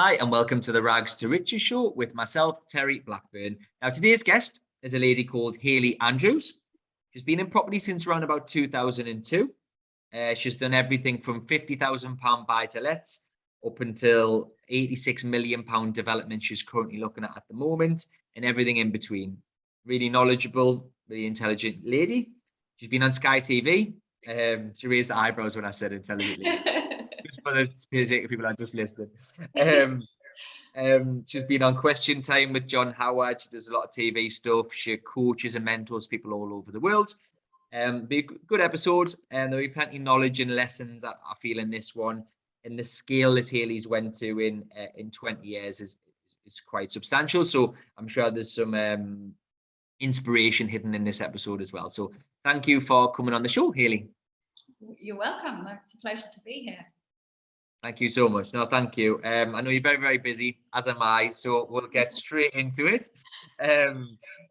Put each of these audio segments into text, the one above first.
Hi, and welcome to the Rags to Riches show with myself, Terry Blackburn. Now, today's guest is a lady called Hayley Andrews. She's been in property since around about 2002. She's done everything from £50,000 buy-to-lets up until £86 million development she's currently looking at the moment, and everything in between. Really knowledgeable, really intelligent lady. She's been on Sky TV. She raised the eyebrows when I said intelligently. Just for the sake of people that just listening. She's been on Question Time with John Howard. She does a lot of TV stuff. She coaches and mentors people all over the world. Be a good episode, and there'll be plenty of knowledge and lessons I feel in this one. And the scale that Hayley's went to in 20 years is quite substantial. So I'm sure there's some inspiration hidden in this episode as well. So thank you for coming on the show, Hayley. You're welcome. It's a pleasure to be here. Thank you so much. No, thank you. I know you're very, very busy, as am I, so we'll get straight into it.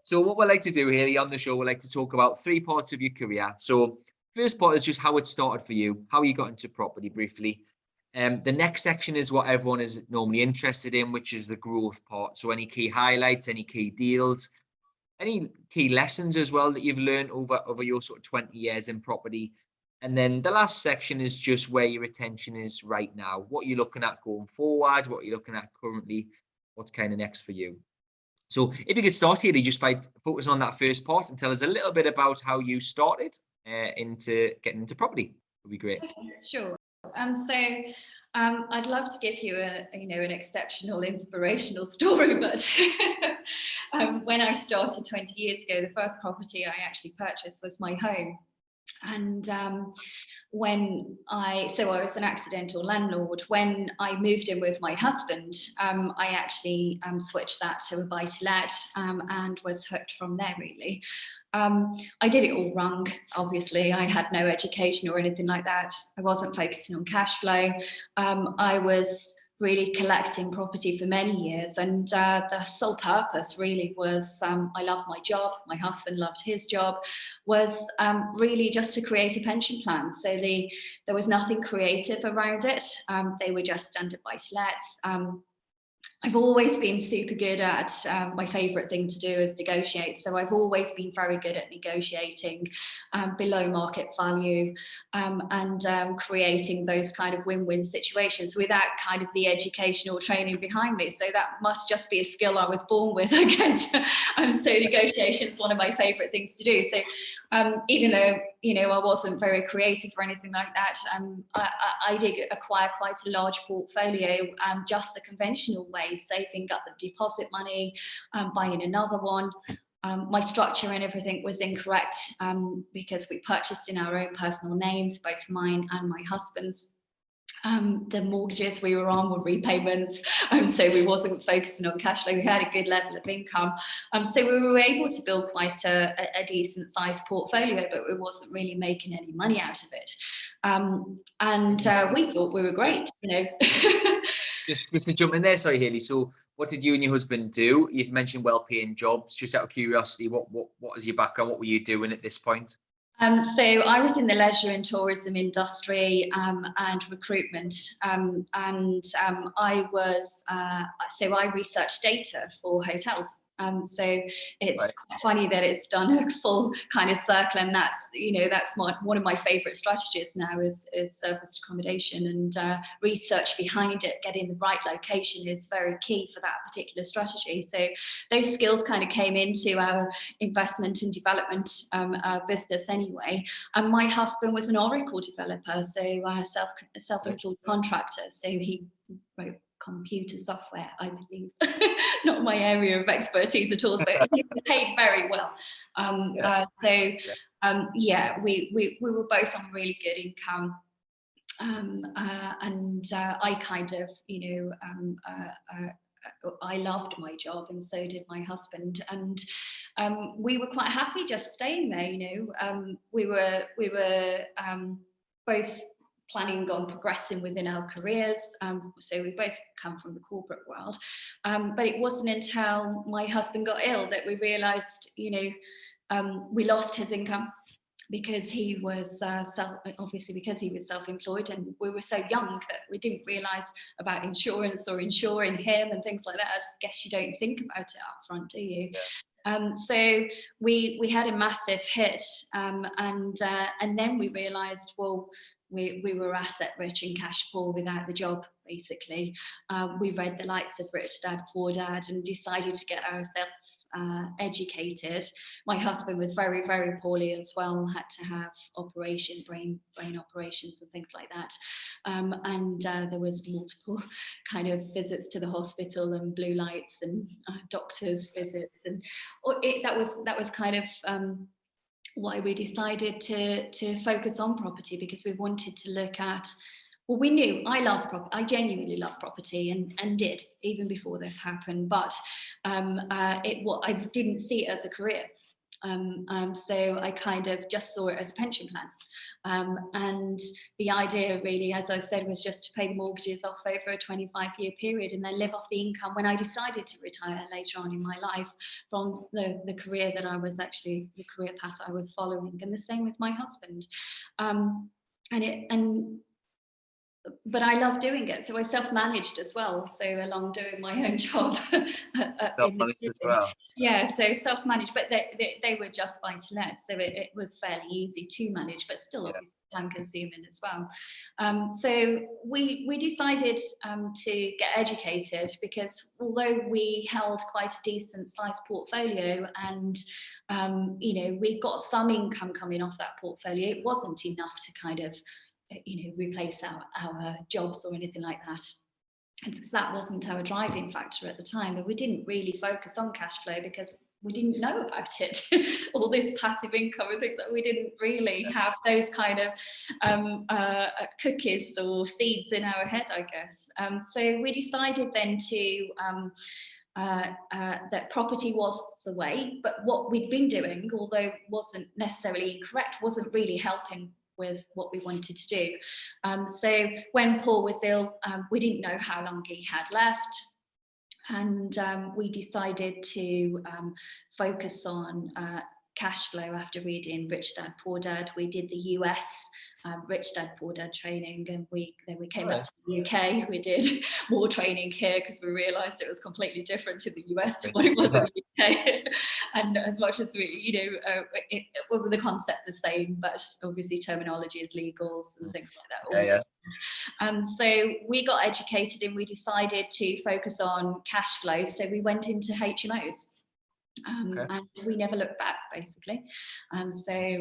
So what we like to do, Hayley, on the show, we like to talk about three parts of your career. So first part is just how it started for you, how you got into property briefly. The next section is what everyone is normally interested in, which is the growth part. So any key highlights, any key deals, any key lessons as well that you've learned over your sort of 20 years in property. And then the last section is just where your attention is right now. What you're looking at going forward, what you're looking at currently, what's kind of next for you. So if you could start, Hayley, just by focusing on that first part and tell us a little bit about how you started into getting into property, would be great. Okay, sure. I'd love to give you an exceptional, inspirational story, but when I started 20 years ago, the first property I actually purchased was my home. And I was an accidental landlord. When I moved in with my husband, I actually switched that to a buy-to-let and was hooked from there, really. I did it all wrong, obviously. I had no education or anything like that. I wasn't focusing on cash flow. I was really collecting property for many years, and the sole purpose really was, I loved my job, my husband loved his job, was really just to create a pension plan. So there was nothing creative around it. They were just standard buy-to-lets. I've always been super good at, my favourite thing to do is negotiate. So I've always been very good at negotiating below market value and creating those kind of win-win situations without kind of the educational training behind me. So that must just be a skill I was born with, I guess. So negotiation is one of my favourite things to do. So even though, I wasn't very creative or anything like that, I did acquire quite a large portfolio just the conventional way. Saving up the deposit money, buying another one. My structure and everything was incorrect because we purchased in our own personal names, both mine and my husband's. The mortgages we were on were repayments, so we wasn't focusing on cash flow. We had a good level of income, so we were able to build quite a decent sized portfolio, but we wasn't really making any money out of it. We thought we were great, Just to jump in there, sorry, Hayley. So what did you and your husband do? You mentioned well-paying jobs. Just out of curiosity, what is your background? What were you doing at this point? So I was in the leisure and tourism industry and recruitment, I researched data for hotels. So it's quite funny that it's done a full kind of circle, and that's one of my favorite strategies now is serviced accommodation, and research behind it, getting the right location is very key for that particular strategy. So those skills kind of came into our investment and development business anyway. And my husband was an Oracle developer, so self-employed contractor, so he wrote computer software, I believe. Not my area of expertise at all, but he was paid very well. We were both on really good income. I kind of, I loved my job, and so did my husband, and we were quite happy just staying there. We were both planning on progressing within our careers, so we both come from the corporate world, but it wasn't until my husband got ill that we realised, we lost his income. because he was self-employed, and we were so young that we didn't realize about insurance or insuring him and things like that. I guess you don't think about it up front, do you? Yeah. So we had a massive hit, and then we realized, well, we were asset rich and cash poor without the job, basically. We read the likes of Rich Dad, Poor Dad, and decided to get ourselves educated. My husband was very, very poorly as well, had to have brain operations and things like that. And there was multiple kind of visits to the hospital and blue lights and doctors' visits. And that was kind of why we decided to focus on property, because we wanted to look at, well, we knew I genuinely love property, and did even before this happened, but I didn't see it as a career. So I kind of just saw it as a pension plan. And the idea really, as I said, was just to pay the mortgages off over a 25-year period and then live off the income when I decided to retire later on in my life from the career that I was actually, the career path I was following. And the same with my husband. But I love doing it. So I self-managed as well. So along doing my own job. Self-managed as well. Yeah, so self-managed, but they were just buy-to-let. So it was fairly easy to manage, but still obviously time-consuming as well. So we decided to get educated, because although we held quite a decent sized portfolio, and we got some income coming off that portfolio, it wasn't enough to kind of replace our jobs or anything like that, because that wasn't our driving factor at the time. And we didn't really focus on cash flow because we didn't know about it. All this passive income and things, that we didn't really have those kind of cookies or seeds in our head, I guess. So we decided then to that property was the way, but what we'd been doing, although wasn't necessarily incorrect, wasn't really helping with what we wanted to do. So when Paul was ill, we didn't know how long he had left, and we decided to focus on cash flow after reading Rich Dad, Poor Dad. We did the US Rich Dad, Poor Dad training, and then we came back to the UK. We did more training here because we realised it was completely different in the US to what it was in the UK. And as much as we, the concept the same, but obviously terminology is legals and things like that. So we got educated and we decided to focus on cash flow. So we went into HMOs. And we never looked back, basically. So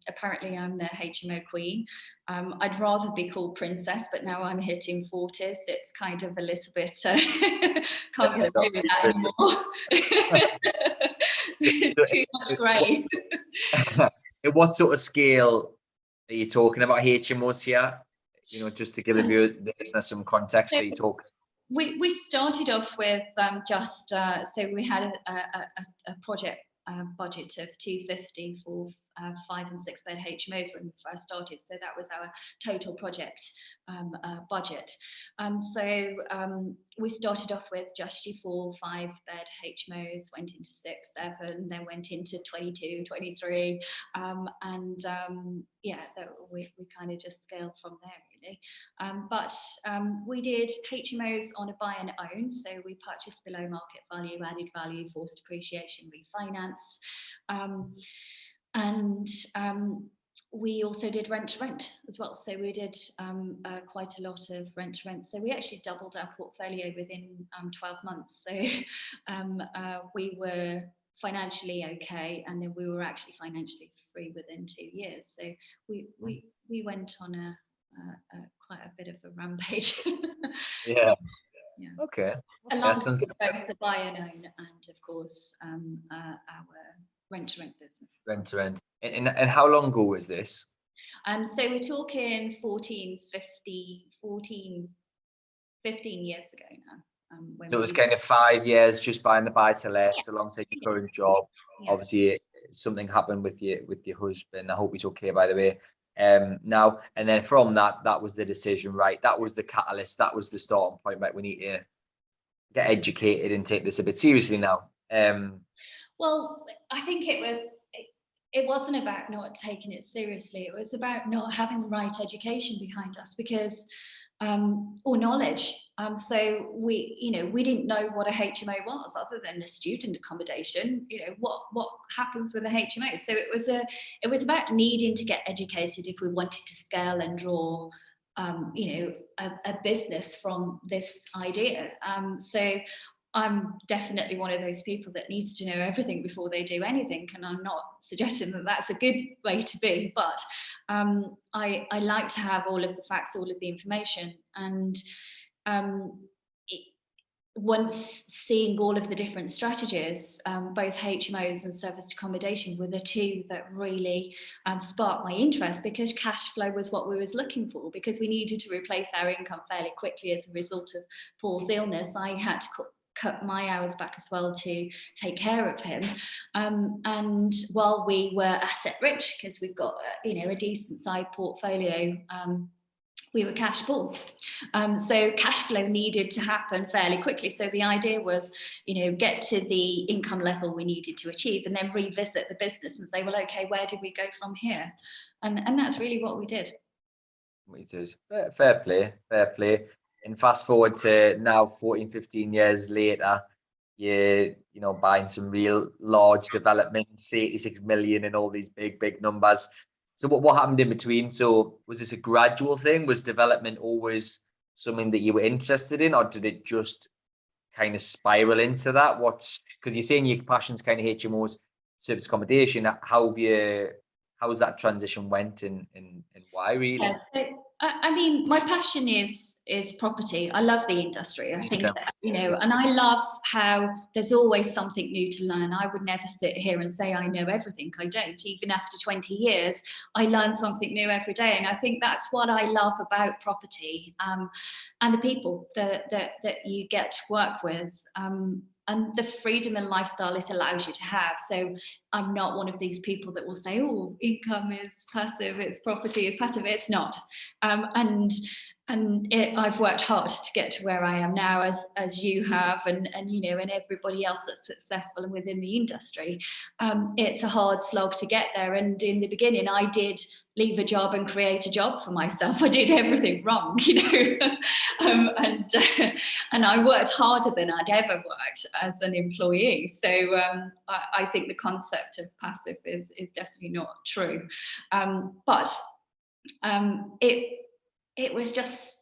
apparently I'm the HMO queen. I'd rather be called princess, but now I'm hitting 40s. It's kind of a little bit, can't really do that anymore. Too much grey. What sort of scale are you talking about HMOs here? Just to give the listeners some context, are you talking? We started off with so we had a project budget of 250 for 5 and 6 bed HMOs when we first started. So that was our total project budget. So we started off with just your 4, 5 bed HMOs, went into 6, 7, then went into 22, 23. We kind of just scaled from there, really. But we did HMOs on a buy and own. So we purchased below market value, added value, forced depreciation, refinanced. And we also did rent to rent as well. So we did quite a lot of rent to rent. So we actually doubled our portfolio within 12 months. So we were financially okay, and then we were actually financially free within 2 years. So we went on a quite a bit of a rampage. Yeah. Okay. Alongside both the buy and own and of course our rent-to-rent business. Rent-to-rent. And how long ago was this? So we're talking 15 years ago now. So it was kind of 5 years just buying the buy-to-let alongside your current job. Obviously, something happened with your husband. I hope he's okay, by the way. Now, and then from that was the decision, right? That was the catalyst. That was the starting point, right? We need to get educated and take this a bit seriously now. Well, I think it was it wasn't about not taking it seriously. It was about not having the right education behind us, because or knowledge. So we didn't know what a HMO was, other than a student accommodation. What happens with a HMO. So it was about needing to get educated if we wanted to scale and draw a business from this idea. So I'm definitely one of those people that needs to know everything before they do anything, and I'm not suggesting that that's a good way to be, but I like to have all of the facts, all of the information, and once seeing all of the different strategies, both HMOs and serviced accommodation were the two that really sparked my interest, because cash flow was what we was looking for, because we needed to replace our income fairly quickly as a result of Paul's illness. I had to cut my hours back as well to take care of him, and while we were asset rich, because we've got a decent side portfolio, we were cash poor. So cash flow needed to happen fairly quickly. So the idea was, get to the income level we needed to achieve, and then revisit the business and say, well, okay, where do we go from here? And that's really what we did. We did. Fair play, fair play. And fast forward to now, 14, 15 years later, you're buying some real large developments, 86 million and all these big numbers. So what happened in between? So was this a gradual thing? Was development always something that you were interested in, or did it just kind of spiral into that? Because you're saying your passion's kind of HMOs, service accommodation. How's that transition went, and why really? Yeah, so, I mean, my passion is property. I love the industry. I think that, and I love how there's always something new to learn. I would never sit here and say I know everything. I don't. Even after 20 years, I learn something new every day. And I think that's what I love about property, and the people that you get to work with. And the freedom and lifestyle it allows you to have. So I'm not one of these people that will say, oh, income is passive, it's property is passive. It's not. I've worked hard to get to where I am now, as you have, and everybody else that's successful and within the industry. It's a hard slog to get there. And in the beginning, I did leave a job and create a job for myself. I did everything wrong, and I worked harder than I'd ever worked as an employee. So I think the concept of passive is definitely not true. But it was just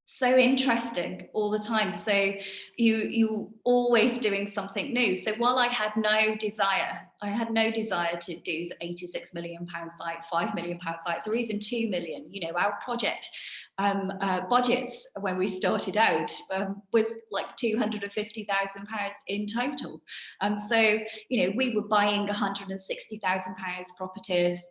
so interesting all the time. So you always doing something new. So while I had no desire to do 86 million pound sites, 5 million pound sites, or even 2 million, our project budgets when we started out was like 250,000 pounds in total. So we were buying 160,000 pounds properties,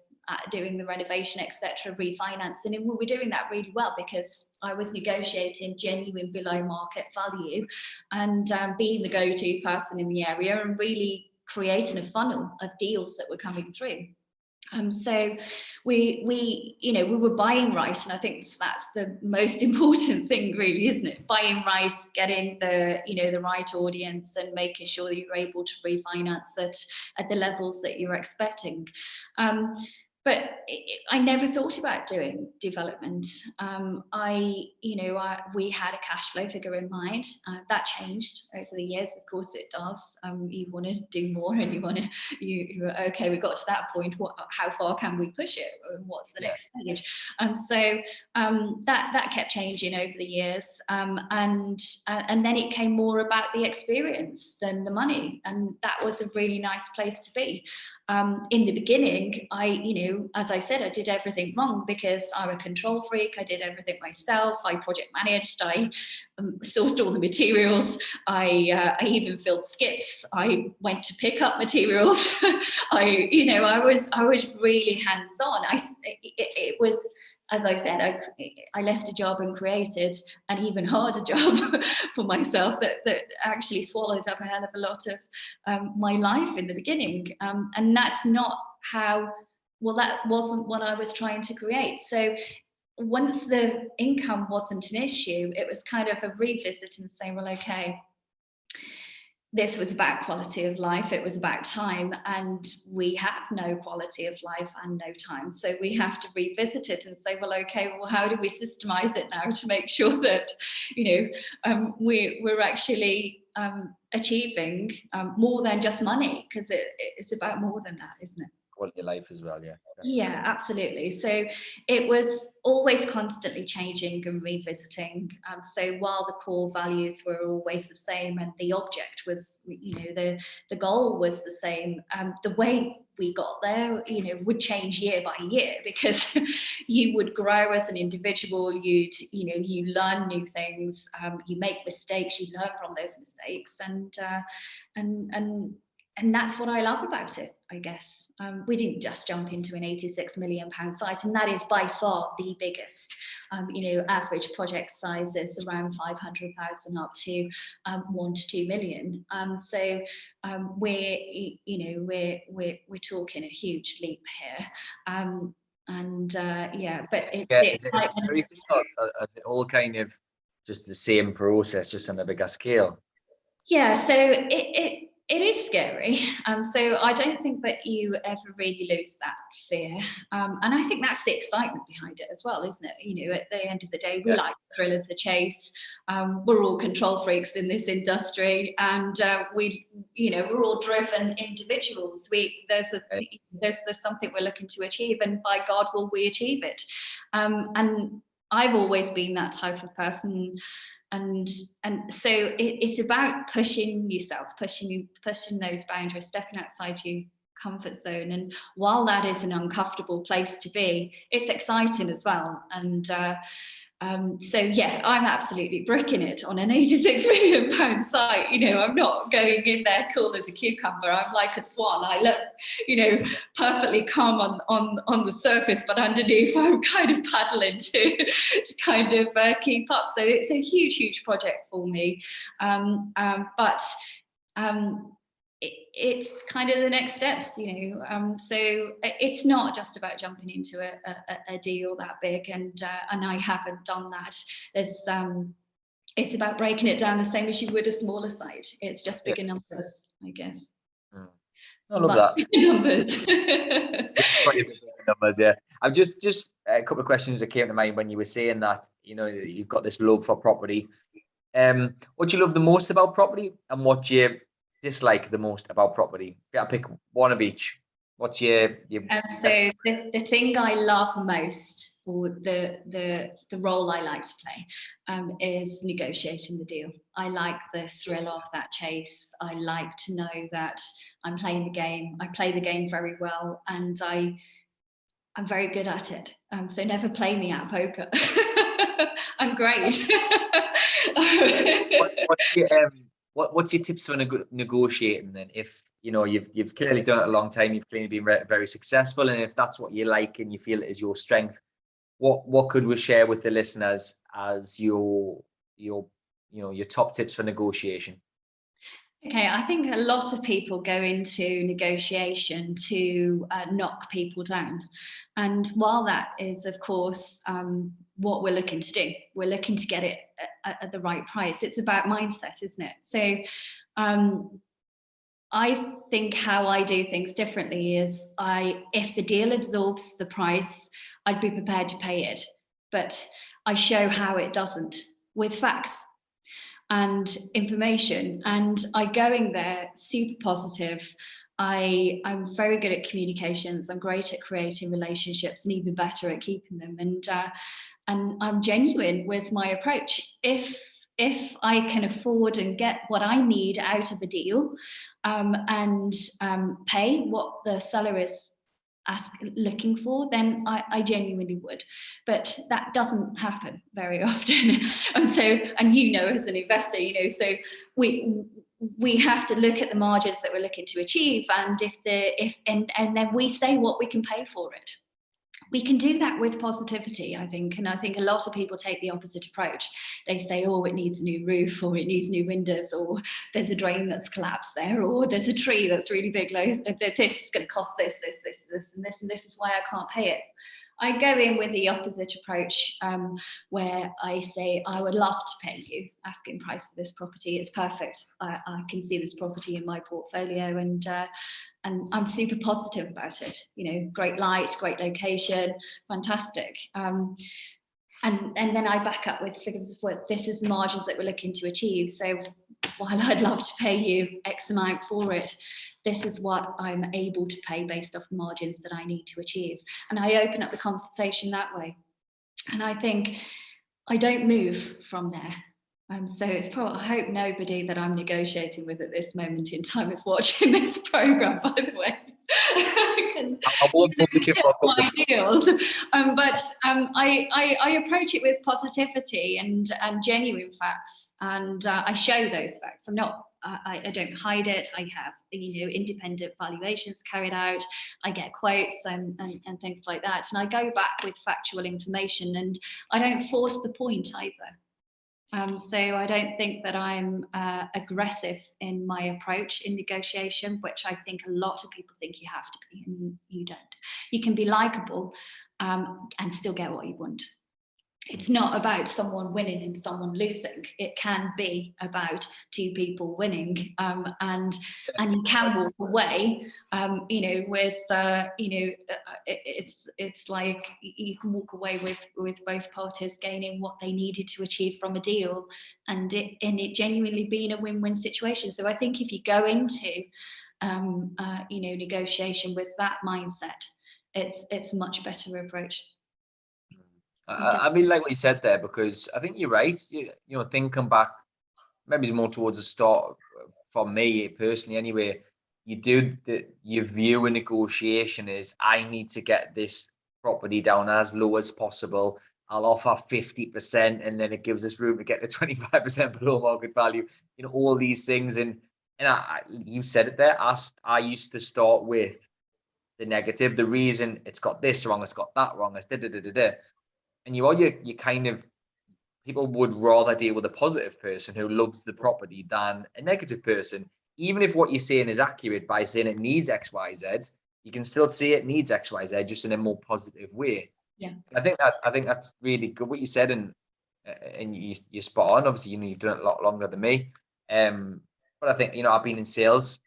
doing the renovation, etc., refinancing, and we were doing that really well because I was negotiating genuine below market value, and being the go-to person in the area, and really creating a funnel of deals that were coming through. So we were buying right, and I think that's the most important thing, really, isn't it? Buying right, getting the right audience, and making sure that you're able to refinance it at the levels that you're expecting. But I never thought about doing development. We had a cash flow figure in mind. That changed over the years. Of course, it does. You want to do more, and you're okay. We got to that point. How far can we push it? What's the next stage? So that kept changing over the years, and then it came more about the experience than the money, and that was a really nice place to be. In the beginning, as I said, I did everything wrong because I'm a control freak. I did everything myself. I project managed. I sourced all the materials. I even filled skips. I went to pick up materials. I was really hands-on. It was, as I said, I left a job and created an even harder job for myself that actually swallowed up a hell of a lot of my life in the beginning. And that's not that wasn't what I was trying to create. So once the income wasn't an issue, it was kind of a revisit and saying, well, okay, this was about quality of life, it was about time, and we had no quality of life and no time. So we have to revisit it and say, well, okay, well, how do we systemize it now to make sure that, we're actually achieving more than just money, because it's about more than that, isn't it? Quality of life as well, yeah. Yeah, absolutely. So it was always constantly changing and revisiting. So while the core values were always the same and the object was, the goal was the same, the way we got there, would change year by year, because you would grow as an individual. You learn new things, you make mistakes, you learn from those mistakes, and that's what I love about it, I guess. We didn't just jump into an £86 million site, and that is by far the biggest. Average project sizes around 500,000 up to 1 to 2 million. So we're talking a huge leap here. But Is it a scary thing, or is it all kind of just the same process, just on a bigger scale? Yeah, so it is scary. So I don't think that you ever really lose that fear. And I think that's the excitement behind it as well, isn't it? At the end of the day, we like the thrill of the chase. We're all control freaks in this industry, and we're all driven individuals. There's something we're looking to achieve, and by God, will we achieve it? And I've always been that type of person. And so it's about pushing yourself, pushing those boundaries, stepping outside your comfort zone. And while that is an uncomfortable place to be, it's exciting as well. And so yeah, I'm absolutely bricking it on an £86 million site. I'm not going in there cool as a cucumber. I'm like a swan. I look, perfectly calm on the surface, but underneath I'm kind of paddling to kind of keep up. So it's a huge project for me. But it's kind of the next steps, so it's not just about jumping into a deal that big, and I haven't done that. It's about breaking it down the same as you would a smaller site. It's just bigger numbers, I guess. I love that. Numbers, yeah. I'm just a couple of questions that came to mind when you were saying that, you've got this love for property. What do you love the most about property, and what do you dislike the most about property? If you had to pick one of each, what's your so the thing I love most, or the role I like to play, is negotiating the deal. I like the thrill of that chase. I like to know that I'm playing the game. I play the game very well, and I'm very good at it. So never play me at poker. I'm great. What's your tips for negotiating then? If you've clearly done it a long time, you've clearly been very successful, and if that's what you like and you feel it is your strength, what could we share with the listeners as your top tips for negotiation? Okay, I think a lot of people go into negotiation to knock people down. And while that is, of course, what we're looking to do, we're looking to get it at the right price. It's about mindset, isn't it? So I think how I do things differently is if the deal absorbs the price, I'd be prepared to pay it. But I show how it doesn't, with facts and information, and I going there super positive. I'm very good at communications. I'm great at creating relationships, and even better at keeping them. And I'm genuine with my approach. If I can afford and get what I need out of a deal, and pay what the seller is looking for, then I genuinely would. But that doesn't happen very often. And so, and as an investor, so we have to look at the margins that we're looking to achieve, and and then we say what we can pay for it. We can do that with positivity, I think. And I think a lot of people take the opposite approach. They say, oh, it needs a new roof, or it needs new windows, or there's a drain that's collapsed there, or there's a tree that's really big. This is going to cost this, and this is why I can't pay it. I go in with the opposite approach, where I say, I would love to pay you asking price for this property. It's perfect. I can see this property in my portfolio, and I'm super positive about it. You know, great light, great location, fantastic. And then I back up with figures of what this is the margins that we're looking to achieve. So while I'd love to pay you X amount for it, this is what I'm able to pay based off the margins that I need to achieve. And I open up the conversation that way. And I think I don't move from there. So it's probably, I hope nobody that I'm negotiating with at this moment in time is watching this program, by the way. I won't put you for my deals. But I approach it with positivity and genuine facts, and I show those facts. I don't hide it. I have, independent valuations carried out. I get quotes and things like that, and I go back with factual information, and I don't force the point either. So I don't think that I'm aggressive in my approach in negotiation, which I think a lot of people think you have to be, and you don't. You can be likable and still get what you want. It's not about someone winning and someone losing. It can be about two people winning, and you can walk away, with it's like you can walk away with both parties gaining what they needed to achieve from a deal, and it genuinely being a win-win situation. So I think if you go into negotiation with that mindset, it's a much better approach. I mean, like what you said there, because I think you're right. Thinking back, maybe more towards the start, for me personally anyway, your view in negotiation is, I need to get this property down as low as possible. I'll offer 50%, and then it gives us room to get to 25% below market value. All these things, and you said it there. I used to start with the negative, the reason it's got this wrong, it's got that wrong, it's da. And you kind of, people would rather deal with a positive person who loves the property than a negative person. Even if what you're saying is accurate by saying it needs X, Y, Z, you can still say it needs X, Y, Z, just in a more positive way. Yeah. I think that's really good what you said, and you're spot on. Obviously, you've done it a lot longer than me. But I think, I've been in sales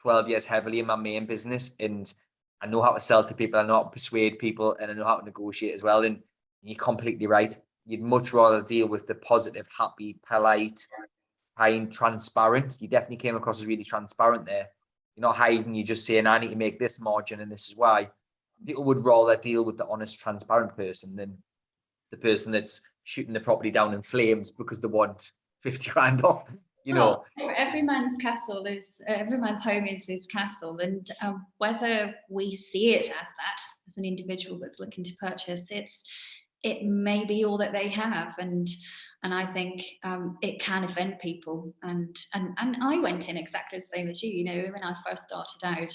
12 years heavily in my main business, and I know how to sell to people, I know how to persuade people, and I know how to negotiate as well. And you're completely right. You'd much rather deal with the positive, happy, polite, kind, transparent. You definitely came across as really transparent there. You're not hiding, you're just saying, I need to make this margin and this is why. People would rather deal with the honest, transparent person than the person that's shooting the property down in flames because they want 50 grand off. Every man's home is his castle, and whether we see it as that, as an individual that's looking to purchase, it may be all that they have, and I think it can offend people, and I went in exactly the same as you. When I first started out,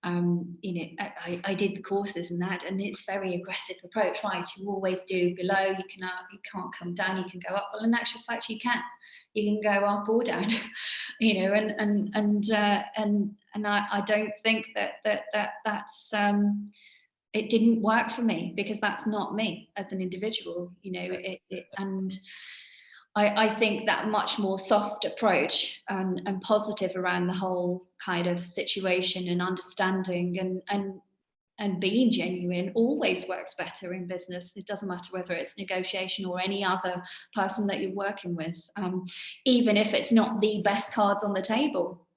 I did the courses and that, and it's very aggressive approach, right? You always do below, you can't come down, you can go up. Well, in actual fact, you can go up or down, and I don't think that's it didn't work for me, because that's not me as an individual, and I think that much more soft approach and positive around the whole kind of situation, and understanding and being genuine always works better in business. It doesn't matter whether it's negotiation or any other person that you're working with, even if it's not the best cards on the table.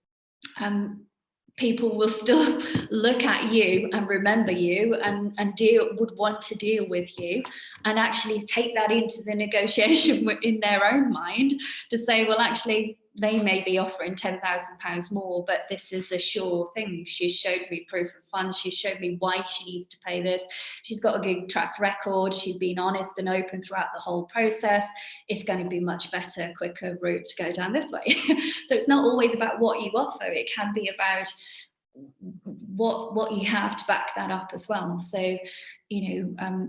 People will still look at you and remember you, and would want to deal with you, and actually take that into the negotiation in their own mind to say, well, actually, they may be offering £10,000 more, but this is a sure thing. She's showed me proof of funds. She's showed me why she needs to pay this. She's got a good track record. She's been honest and open throughout the whole process. It's going to be much better, quicker route to go down this way. So it's not always about what you offer. It can be about what you have to back that up as well. So,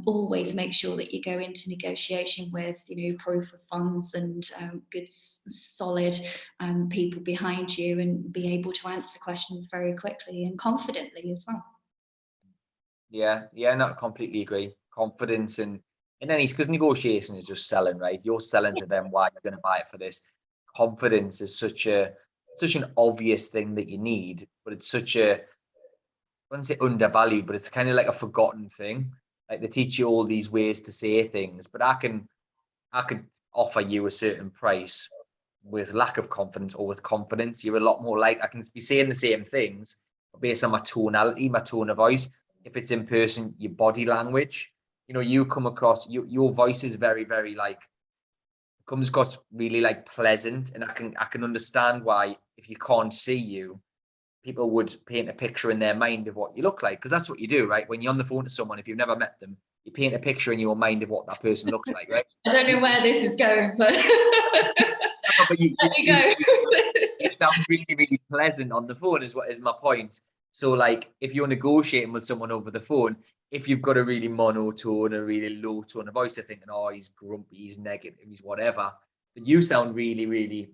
always make sure that you go into negotiation with, proof of funds and good, solid people behind you, and be able to answer questions very quickly and confidently as well. Yeah, no, completely agree. confidence in any, because negotiation is just selling, right? You're selling Yeah, to them why you're going to buy it for this. Confidence is such an obvious thing that you need, but it's such a, I wouldn't say undervalued, but it's kind of like a forgotten thing. Like they teach you all these ways to say things, but I could offer you a certain price with lack of confidence or with confidence. You're a lot more like, I can be saying the same things, but based on my tonality, my tone of voice. If it's in person, your body language, you come across, your voice is very, very like, comes across really like pleasant. And I can understand why, if you can't see you, people would paint a picture in their mind of what you look like. Because that's what you do, right? When you're on the phone to someone, if you've never met them, you paint a picture in your mind of what that person looks like, right? I don't know where this is going, but No, but you, there you, you you, go. you, you sound really, really pleasant on the phone, is what is my point. So, like, if you're negotiating with someone over the phone, if you've got a really monotone, a really low tone of voice, they're thinking, oh, he's grumpy, he's negative, he's whatever. But you sound really, really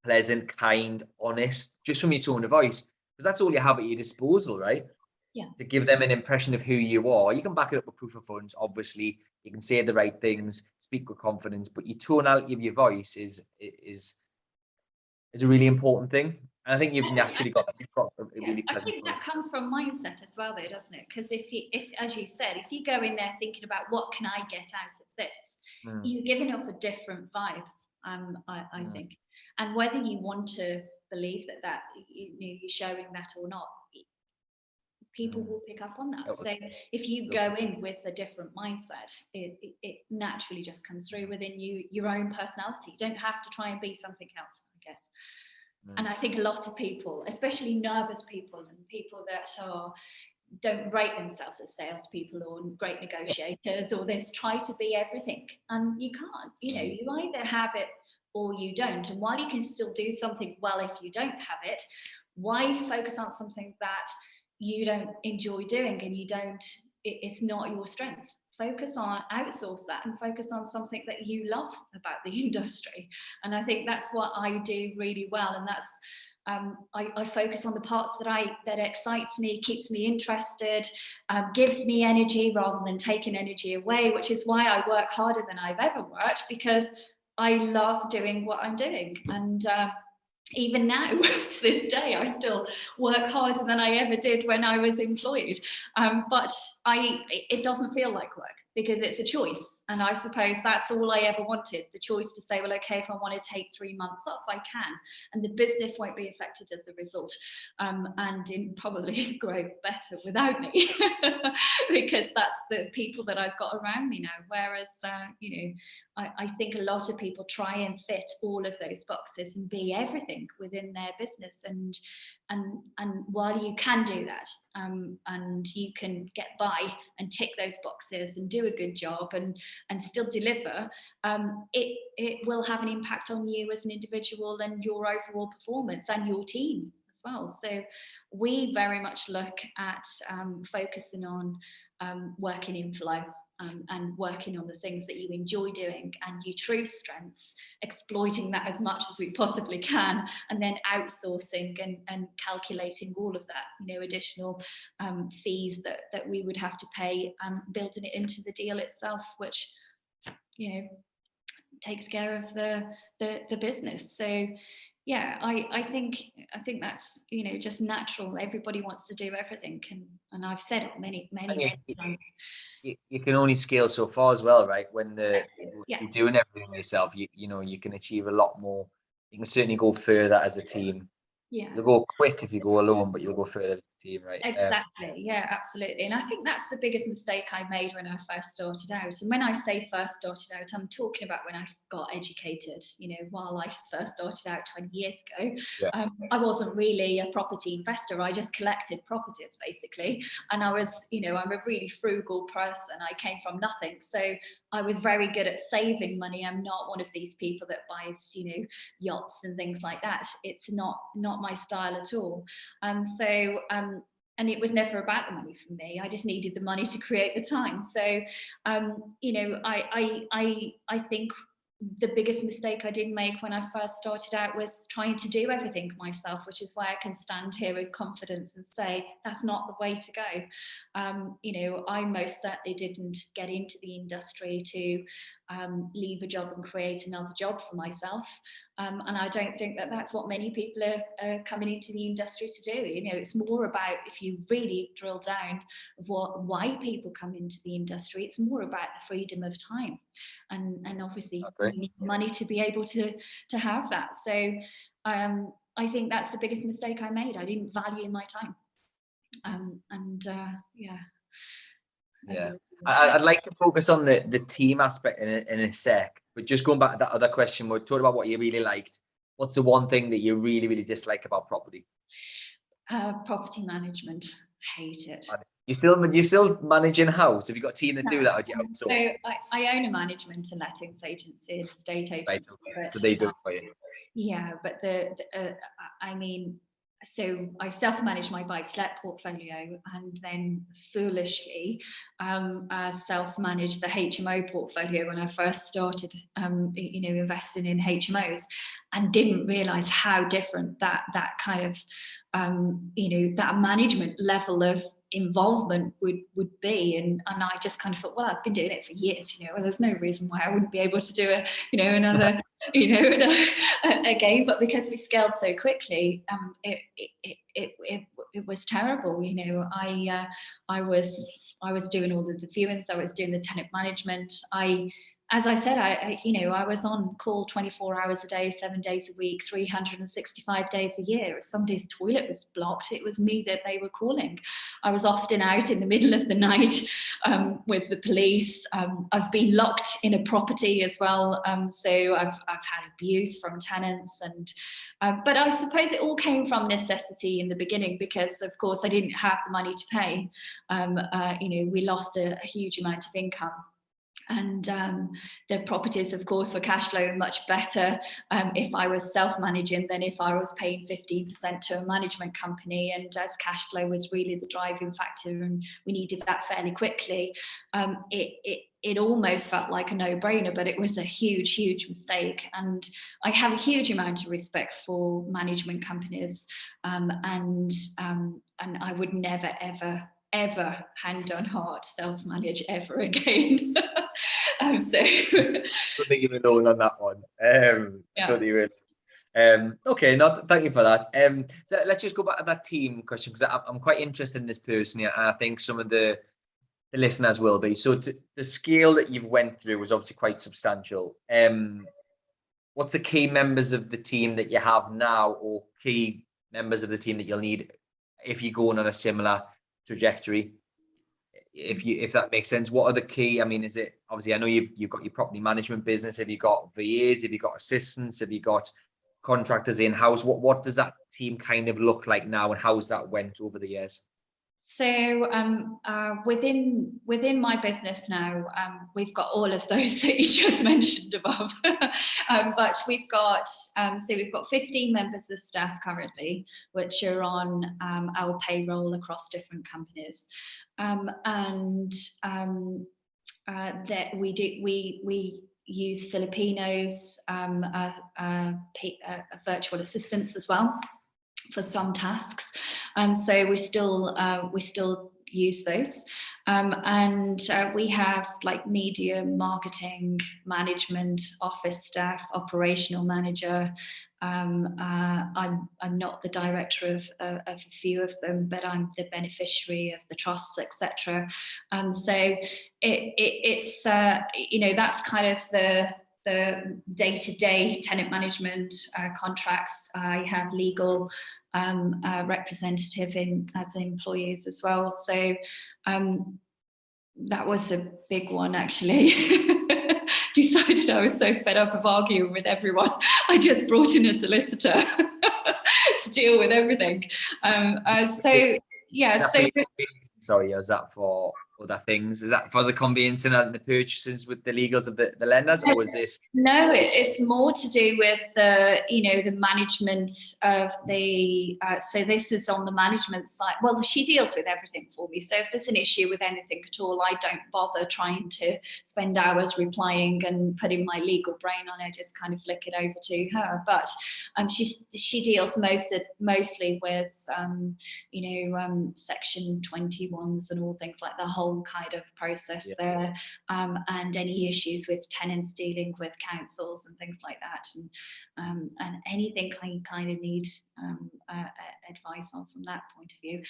pleasant, kind, honest, just from your tone of voice, because that's all you have at your disposal, right? Yeah. To give them an impression of who you are. You can back it up with proof of funds, obviously. You can say the right things, speak with confidence, but your tonality of your voice is a really important thing. And I think you've naturally got that. You've got a Yeah, really I pleasant think tone. that comes from mindset as well, though, doesn't it? Because if, as you said, if you go in there thinking about what can I get out of this, you're giving off a different vibe. I think, and whether you want to believe that you're showing that or not, people will pick up on that. So if you go in with a different mindset, it naturally just comes through within your own personality. You don't have to try and be something else, I guess. And I think a lot of people, especially nervous people and people that don't rate themselves as salespeople or great negotiators, or they try to be everything, and you can't. You either have it or you don't. And while you can still do something well if you don't have it, why focus on something that you don't enjoy doing and it's not your strength? Focus on, outsource that, and focus on something that you love about the industry. And I think that's what I do really well, and that's I focus on the parts that excites me, keeps me interested, gives me energy rather than taking energy away, which is why I work harder than I've ever worked, because I love doing what I'm doing. And even now, to this day, I still work harder than I ever did when I was employed. But it doesn't feel like work, because it's a choice. And I suppose that's all I ever wanted, the choice to say, well, okay, if I want to take 3 months off, I can. And the business won't be affected as a result. And it'll probably grow better without me, because that's the people that I've got around me now. Whereas, I think a lot of people try and fit all of those boxes and be everything within their business. And while you can do that, and you can get by and tick those boxes and do a good job and still deliver, it will have an impact on you as an individual and your overall performance and your team as well. So we very much look at focusing on working in flow. And working on the things that you enjoy doing and your true strengths, exploiting that as much as we possibly can, and then outsourcing and calculating all of that, additional fees that we would have to pay, building it into the deal itself, which takes care of the business. So yeah, I think that's just natural. Everybody wants to do everything, and I've said it many times. You can only scale so far as well, right? When Yeah. you're doing everything yourself, you can achieve a lot more. You can certainly go further as a team. Yeah. You'll go quick if you go alone, but you'll go further as a team, right? Exactly. Yeah, absolutely. And I think that's the biggest mistake I made when I first started out. And when I say first started out, I'm talking about when I got educated. While I first started out 20 years ago, Yeah. I wasn't really a property investor. I just collected properties, basically. And I was, I'm a really frugal person. I came from nothing. So I was very good at saving money. I'm not one of these people that buys, yachts and things like that. It's not my style at all. And it was never about the money for me. I just needed the money to create the time. So, I think the biggest mistake I did make when I first started out was trying to do everything myself, which is why I can stand here with confidence and say that's not the way to go. You know, I most certainly didn't get into the industry to leave a job and create another job for myself. And I don't think that that's what many people are coming into the industry to do. You know, it's more about, if you really drill down of why people come into the industry, it's more about the freedom of time. And obviously you need money to be able to have that. So I think that's the biggest mistake I made. I didn't value my time. Yeah. I'd like to focus on the team aspect in a sec, but just going back to that other question, we're talking about what you really liked. What's the one thing that you really, really dislike about property? Property management. Hate it. You're still managing house? Have you got a team that do that, or do you outsource? So I own a management and lettings agency, an estate agency. Right, okay. So they do it for you. Yeah, but I mean, so I self-manage my buy-to-let portfolio, and then foolishly self-managed the HMO portfolio when I first started, you know, investing in HMOs, and didn't realise how different that kind of, you know, that management level of involvement would be, and I just kind of thought, well, I've been doing it for years, you know, well, there's no reason why I wouldn't be able to do it, you know, another you know, again. But because we scaled so quickly, it was terrible, you know. I was doing all of the viewings, I was doing the tenant management. As I said, you know, I was on call 24 hours a day, 7 days a week, 365 days a year. If somebody's toilet was blocked, it was me that they were calling. I was often out in the middle of the night with the police. I've been locked in a property as well, so I've had abuse from tenants, and but I suppose it all came from necessity in the beginning, because of course I didn't have the money to pay. You know, we lost a huge amount of income. And the properties, of course, were cash flowing much better if I was self-managing than if I was paying 15% to a management company. And as cash flow was really the driving factor, and we needed that fairly quickly, it almost felt like a no-brainer, but it was a huge mistake. And I have a huge amount of respect for management companies, and I would never, ever, hand on heart, self-manage ever again. So I don't think you're alone on that one. Totally really. Okay, no, thank you for that. So let's just go back to that team question, because I'm quite interested in this person here, and I think some of the listeners will be. So the scale that you've went through was obviously quite substantial. What's the key members of the team that you have now, or key members of the team that you'll need if you're going on a similar trajectory, if that makes sense? What are the key? I mean, is it, obviously I know you've got your property management business. Have you got VAs? Have you got assistants? Have you got contractors in-house? What does that team kind of look like now, and how's that went over the years? So within my business now, we've got all of those that you just mentioned above, but we've got 15 members of staff currently, which are on our payroll across different companies, and that we use Filipinos, virtual assistants as well for some tasks, so we still use those, and we have like media, marketing, management, office staff, operational manager. I'm not the director of a few of them, but I'm the beneficiary of the trusts, etc. So it's you know, that's kind of the day-to-day tenant management, contracts. I have legal representative as employees as well. So that was a big one, actually. Decided I was so fed up of arguing with everyone, I just brought in a solicitor to deal with everything. So yeah. So sorry, is that for other things? Is that for the conveyancing and the purchases with the legals of the lenders, or is this? No, it's more to do with the, the management of the, so this is on the management side. Well, she deals with everything for me. So if there's an issue with anything at all, I don't bother trying to spend hours replying and putting my legal brain on it, just kind of flick it over to her. But she deals mostly with, section 21s and all things like the whole kind of process there, and any issues with tenants dealing with councils and things like that, and anything I kind of need advice on from that point of view.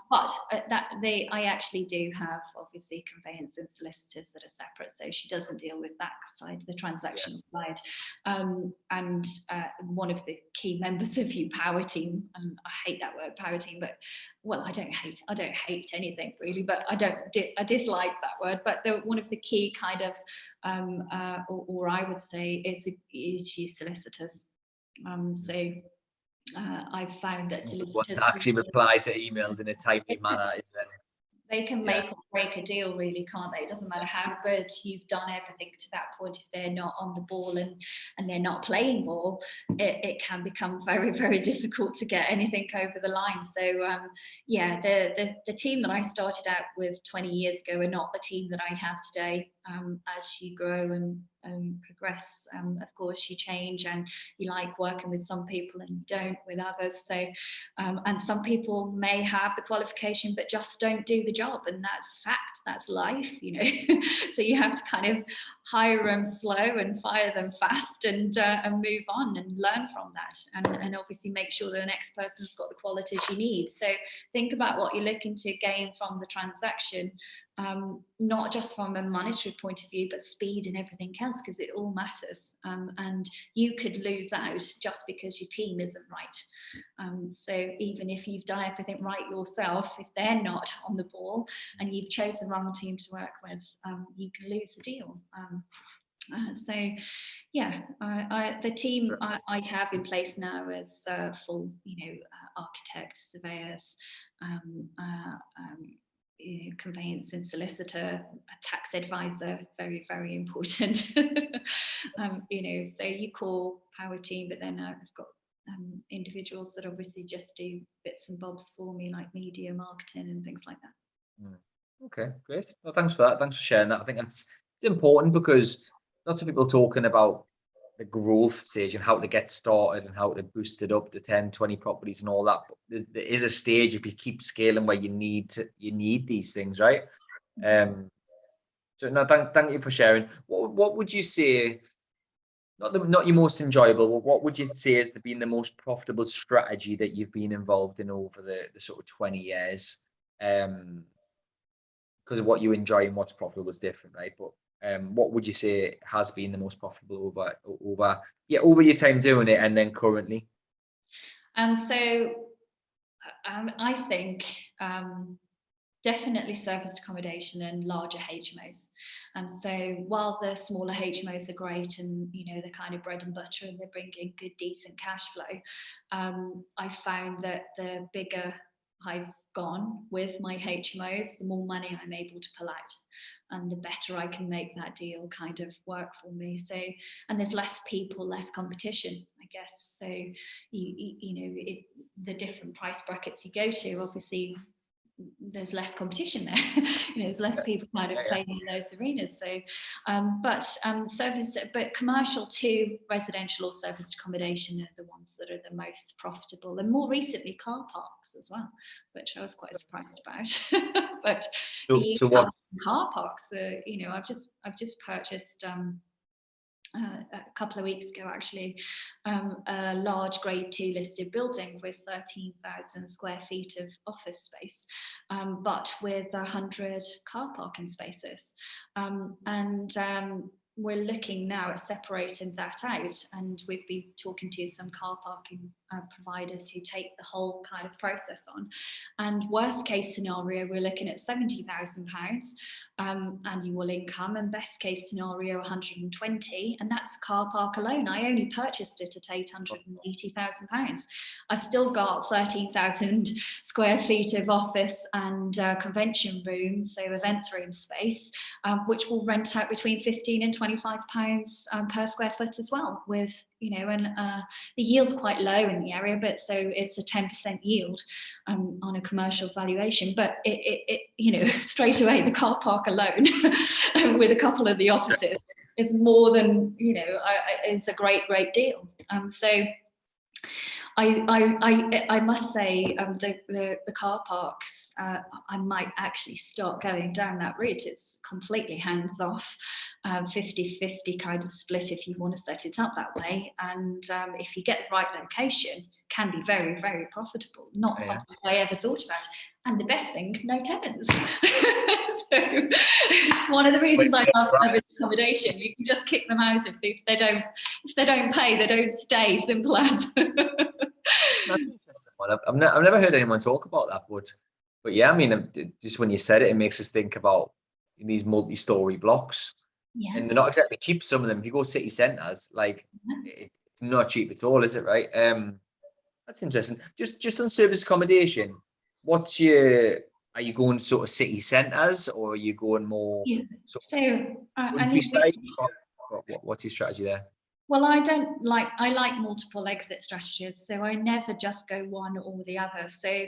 But I actually do have obviously conveyance and solicitors that are separate, so she doesn't deal with that side, the transactional side. And one of the key members of your power team, and I hate that word power team, but well, I don't hate anything really, but I dislike that word. But one of the key kind of, or I would say, is your solicitors. So I've found that solicitors actually reply to emails in a timely manner. They can make or break a deal, really, can't they? It doesn't matter how good you've done everything to that point. If they're not on the ball and they're not playing ball, it can become very, very difficult to get anything over the line. So the team that I started out with 20 years ago are not the team that I have today. As you grow and progress, of course you change, and you like working with some people and you don't with others. So and some people may have the qualification but just don't do the job, and that's fact, that's life, so you have to kind of hire them slow and fire them fast, and move on and learn from that, and obviously make sure that the next person's got the qualities you need. So think about what you're looking to gain from the transaction, not just from a monetary point of view, but speed and everything else, because it all matters, and you could lose out just because your team isn't right. So even if you've done everything right yourself, if they're not on the ball and you've chosen the wrong team to work with, you can lose the deal. The team I have in place now is full, architects, surveyors, conveyance and solicitor, a tax advisor, very, very important. So you call power team, but then I've got individuals that obviously just do bits and bobs for me, like media marketing and things like that. Okay, great. Well, thanks for that. Thanks for sharing that. I think it's important, because lots of people talking about the growth stage and how to get started and how to boost it up to 10, 20 properties and all that. But there is a stage, if you keep scaling, where you need these things, right? So no, thank you for sharing. What would you say, not your most enjoyable, but what would you say has been the most profitable strategy that you've been involved in over the sort of 20 years? Because what you enjoy and what's profitable is different, right? But what would you say has been the most profitable over your time doing it, and then currently? I think definitely serviced accommodation and larger HMOs. So while the smaller HMOs are great and they're kind of bread and butter and they're bringing good, decent cash flow, I found that the bigger I've gone with my HMOs, the more money I'm able to pull out, and the better I can make that deal kind of work for me. So, and there's less people, less competition, I guess. So, the different price brackets you go to, obviously, there's less competition there. There's less people kind of playing in those arenas. So, but commercial to residential or serviced accommodation are the ones that are the most profitable, and more recently car parks as well, which I was quite surprised about. But so what car parks, I've just purchased. A couple of weeks ago, actually, a large grade 2 listed building with 13,000 square feet of office space, but with 100 car parking spaces. we're looking now at separating that out, and we've been talking to some car parking providers who take the whole kind of process on. And worst case scenario, we're looking at £70,000 annual income, and best case scenario 120, and that's the car park alone. I only purchased it at £880,000. I've still got 13,000 square feet of office and convention room, so events room space, which will rent out between £15 and £25 per square foot as well, with, you know, and the yield's quite low in the area, but so it's a 10% yield on a commercial valuation. But it you know, straight away, the car park alone with a couple of the offices is more than, you know, it's a great deal. So I must say, the car parks, I might actually start going down that route. It's completely hands off, 50-50 kind of split if you want to set it up that way. And if you get the right location, can be very, very profitable. Not something I ever thought about. And the best thing, no tenants. So it's one of the reasons I love service accommodation. You can just kick them out if they don't pay, they don't stay. Simple as. That's interesting one. I've never heard anyone talk about that, but yeah, I mean, just when you said it, it makes us think about these multi-story blocks, and they're not exactly cheap. Some of them, if you go city centres, like it's not cheap at all, is it? Right? That's interesting. Just on service accommodation, are you going sort of city centres, or are you going more countryside? What's your strategy there? Well, I like multiple exit strategies, so I never just go one or the other. So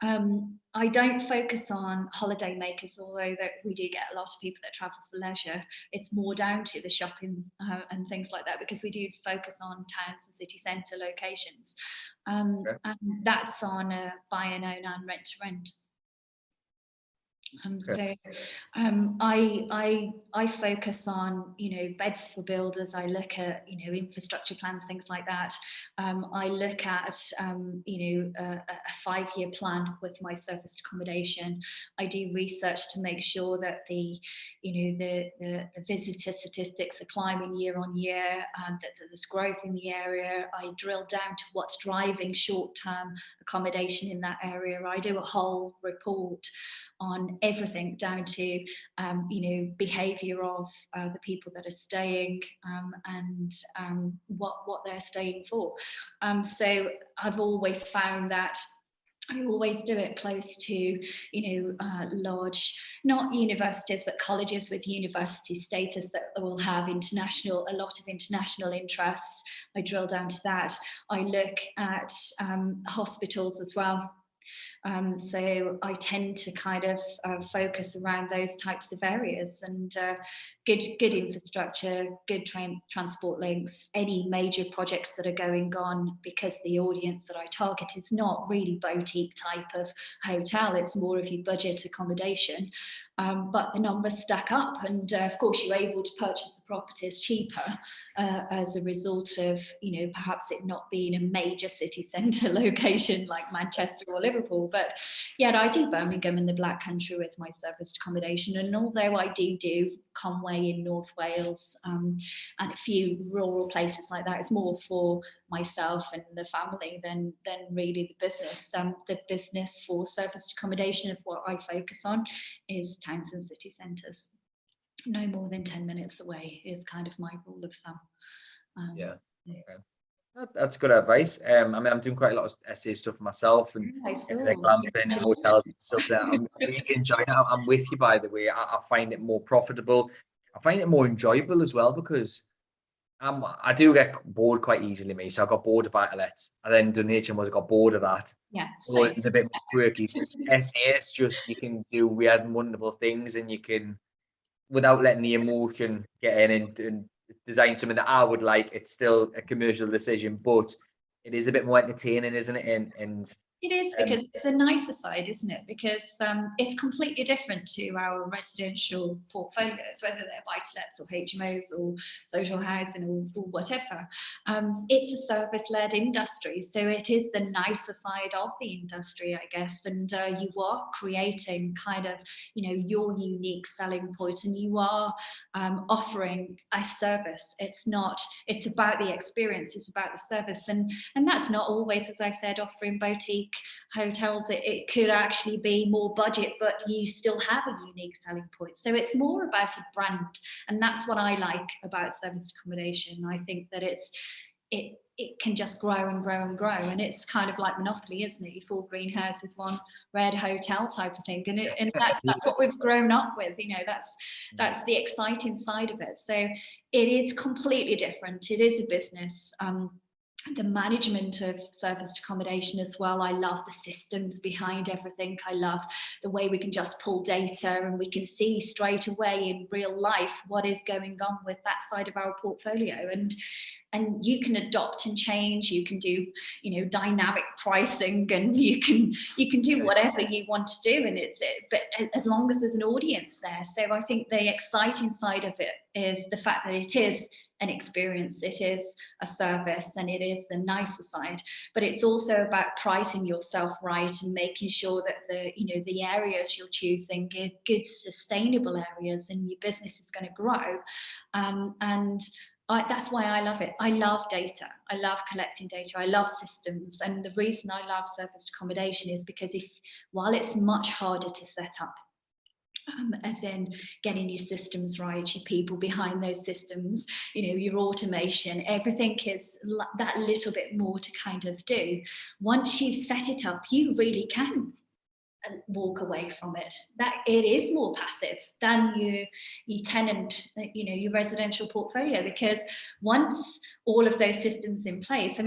I don't focus on holiday makers, although that we do get a lot of people that travel for leisure. It's more down to the shopping and things like that, because we do focus on towns and city centre locations. And that's on a buy and own and rent to rent. So I focus on, you know, beds for builders. I look at, you know, infrastructure plans, things like that. I look at, you know, a 5-year plan with my serviced accommodation. I do research to make sure that the visitor statistics are climbing year on year, and that there's growth in the area. I drill down to what's driving short-term accommodation in that area. I do a whole report on everything down to, you know, behaviour of the people that are staying, and what they're staying for. So I've always found that I always do it close to, you know, large, not universities, but colleges with university status that will have a lot of international interest. I drill down to that. I look at hospitals as well. So I tend to kind of focus around those types of areas, and good infrastructure, good transport links, any major projects that are going on, because the audience that I target is not really boutique type of hotel, it's more of your budget accommodation. But the numbers stack up, and of course you're able to purchase the properties cheaper as a result of, you know, perhaps it not being a major city centre location like Manchester or Liverpool. But yeah, I do Birmingham and the Black Country with my serviced accommodation, and although I do Conway in North Wales and a few rural places like that, it's more for myself and the family than really the business. The business for serviced accommodation of what I focus on is towns and city centres. No more than 10 minutes away is kind of my rule of thumb. Okay. That's good advice. I mean, I'm doing quite a lot of essay stuff myself, and like glamping, hotels and stuff that I'm really enjoying it. I'm with you, by the way. I find it more profitable. I find it more enjoyable as well, because I do get bored quite easily, me. So I got bored of buy-to-lets. I then done HMOs, I got bored of that. Yeah. So it's a bit more quirky. So SAS, just you can do weird and wonderful things, and you can, without letting the emotion get in, and design something that I would like. It's still a commercial decision, but it is a bit more entertaining, isn't it? And It is, because it's the nicer side, isn't it? Because it's completely different to our residential portfolios, whether they're buy-to-lets or HMOs or social housing or whatever. It's a service-led industry, so it is the nicer side of the industry, I guess. And you are creating kind of, your unique selling point, and you are offering a service. It's about the experience, it's about the service, and that's not always, as I said, offering boutique hotels. It could actually be more budget, but you still have a unique selling point. So it's more about a brand, and that's what I like about serviced accommodation. I think that it can just grow and grow and grow, and it's kind of like Monopoly, isn't it? 4 green houses, 1 red hotel type of thing, and that's what we've grown up with. That's the exciting side of it. So it is completely different. It is a business. The management of serviced accommodation as well. I love the systems behind everything. I love the way we can just pull data and we can see straight away in real life what is going on with that side of our portfolio. And you can adopt and change. You can do, dynamic pricing, and you can do whatever you want to do. And but as long as there's an audience there. So I think the exciting side of it is the fact that it is an experience, it is a service, and it is the nicer side. But it's also about pricing yourself right and making sure that the areas you're choosing are good, sustainable areas, and your business is going to grow. That's why I love it. I love data. I love collecting data. I love systems. And the reason I love serviced accommodation is because while it's much harder to set up, as in getting your systems right, your people behind those systems, your automation, everything is that little bit more to kind of do. Once you've set it up, you really can walk away from it. That it is more passive than your tenant, your residential portfolio, because once all of those systems in place,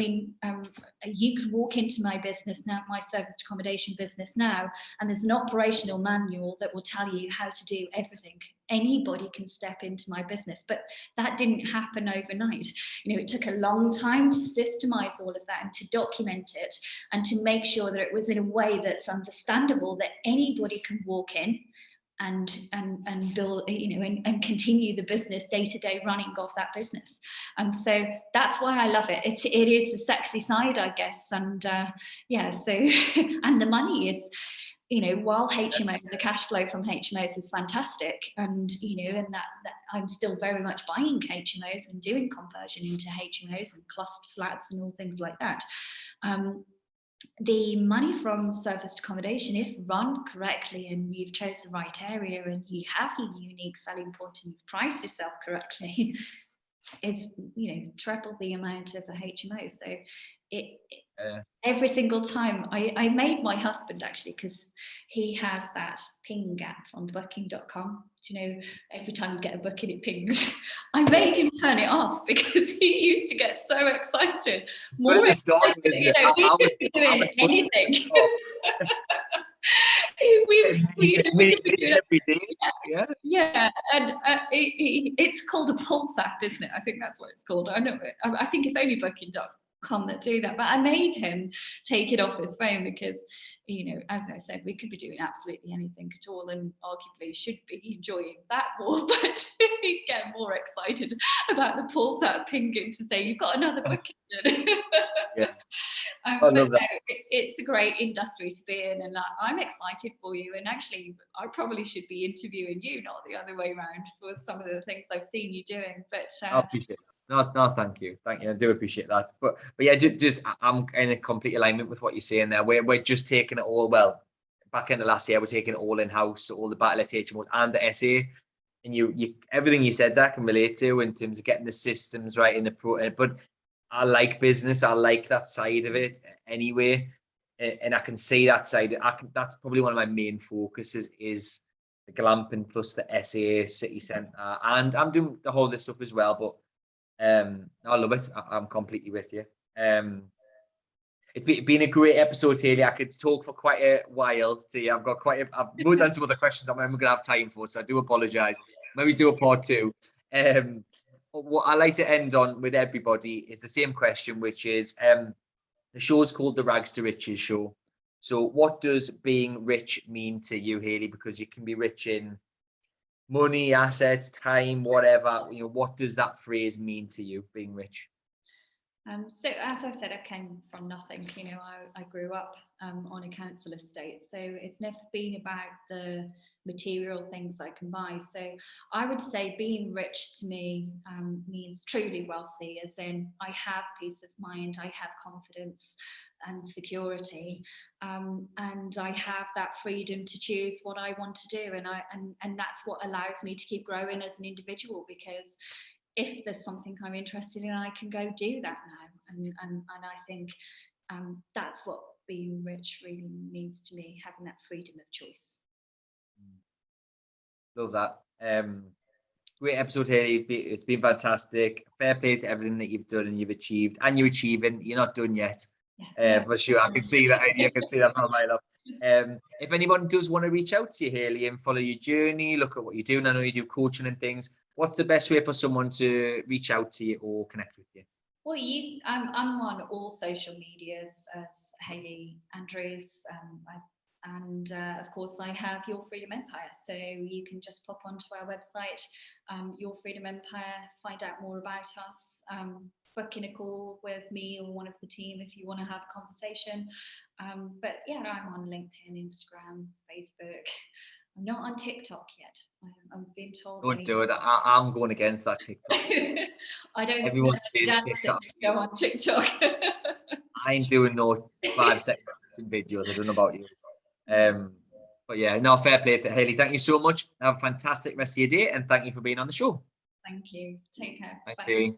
you could walk into my business now, my serviced accommodation business now, and there's an operational manual that will tell you how to do everything. Anybody can step into my business, but that didn't happen overnight. It took a long time to systemize all of that and to document it and to make sure that it was in a way that's understandable, that anybody can walk in and build, and continue the business day-to-day running of that business. And so that's why I love it. It is the sexy side, I guess. And so and the money is, while HMO, the cash flow from HMOs is fantastic, and and that I'm still very much buying HMOs and doing conversion into HMOs and cluster flats and all things like that. The money from serviced accommodation, if run correctly and you've chosen the right area and you have your unique selling point and you've priced yourself correctly, is triple the amount of a HMO. So every single time I made my husband, actually, because he has that ping app from booking.com. Every time you get a booking, it pings. I made him turn it off because he used to get so excited. More excited, we could be doing anything. Yeah, and it's called a pulse app, isn't it? I think that's what it's called. I know it. I think it's only booking.com that do that, but I made him take it off his phone because, as I said, we could be doing absolutely anything at all, and arguably should be enjoying that more, but he'd get more excited about the pulse app pinging to say you've got another booking. Yeah. I love that. It's a great industry to be in, and I'm excited for you. And actually, I probably should be interviewing you, not the other way around, for some of the things I've seen you doing. But I appreciate it. No, thank you. I do appreciate that. But yeah, just I'm in a complete alignment with what you're saying there. We're just taking it all. Well, back in the last year, we're taking it all in house, all the battle HMOs and the SA. And you everything you said that I can relate to in terms of getting the systems right in the pro. But I like business. I like that side of it anyway, and I can see that side. That's probably one of my main focuses is the glamping plus the SA city centre, and I'm doing the whole this stuff as well. But I love it. I'm completely with you. It's been a great episode, Hayley. I could talk for quite a while. See, I've moved on some other questions I'm going to have time for, so I do apologise. Maybe do a part 2. What I like to end on with everybody is the same question, which is the show's called the Rags to Riches Show. So what does being rich mean to you, Hayley? Because you can be rich in money, assets, time, whatever. What does that phrase mean to you, being rich? So as I said, I came from nothing. I grew up on a council estate, so it's never been about the material things I can buy. So I would say being rich to me means truly wealthy, as in I have peace of mind, I have confidence and security, and I have that freedom to choose what I want to do, and that's what allows me to keep growing as an individual, because if there's something I'm interested in, I can go do that now. And I think that's what being rich really means to me, having that freedom of choice. Love that. Great episode, Hayley. It's been fantastic. Fair play to everything that you've done and you've achieved, and you're achieving. You're not done yet. Yeah. For sure. I can see that. You can see that from a mile off. If anyone does want to reach out to you, Hayley, and follow your journey, look at what you're doing, I know you do coaching and things. What's the best way for someone to reach out to you or connect with you? Well, I'm on all social medias as Hayley Andrews, and of course I have Your Freedom Empire. So you can just pop onto our website, Your Freedom Empire, find out more about us, book in a call with me or one of the team if you want to have a conversation. But yeah, I'm on LinkedIn, Instagram, Facebook. I'm not on TikTok yet. I've been told. Don't do it. I'm going against that TikTok. I don't Everyone's think saying TikTok. Go on TikTok. I ain't doing no 5-second videos. I don't know about you. But yeah, no, fair play to Hayley. Thank you so much. Have a fantastic rest of your day, and thank you for being on the show. Thank you. Take care. Thank Bye. you.